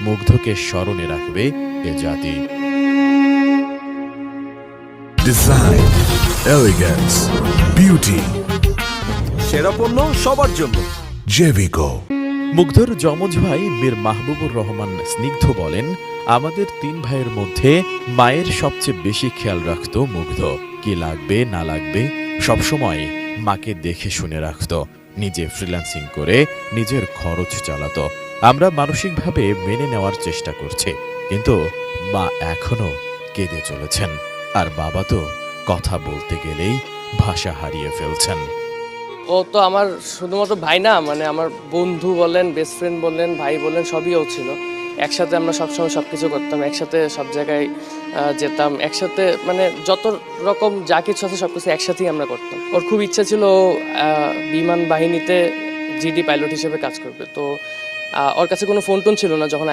মুগ্ধকে স্মরণে রাখবে এ জাতি। ডিজাইন, এলিগেন্স, বিউটি, সেরা পণ্য সবার জন্য। জেভিকো। মুগ্ধর যমজ ভাই মীর মাহবুবুর রহমান স্নিগ্ধ বলেন, আমাদের 3 ভাইয়ের মধ্যে মায়ের সবচেয়ে বেশি খেয়াল রাখত মুগ্ধ। কি লাগবে না লাগবে সবসময় মাকে দেখে শুনে রাখত। নিজে ফ্রিল্যান্সিং করে নিজের খরচ চালাত। আমরা মানসিকভাবে মেনে নেওয়ার চেষ্টা করছি, কিন্তু মা এখনো কেঁদে চলেছেন। আর বাবা তো কথা বলতে গেলেই ভাষা হারিয়ে ফেলছেন। ও তো আমার শুধুমাত্র ভাই না, মানে আমার বন্ধু বলেন, বেস্ট ফ্রেন্ড বলেন, ভাই বলেন, সবই ও ছিল। একসাথে আমরা সবসময় সব কিছু করতাম, একসাথে সব জায়গায় যেতাম, একসাথে মানে যত রকম যা কিছু আছে সব কিছু একসাথেই আমরা করতাম। ওর খুব ইচ্ছা ছিল বিমান বাহিনীতে জিডি পাইলট হিসেবে কাজ করবে। তো ওর কাছে কোনো ফোন টোন ছিল না যখন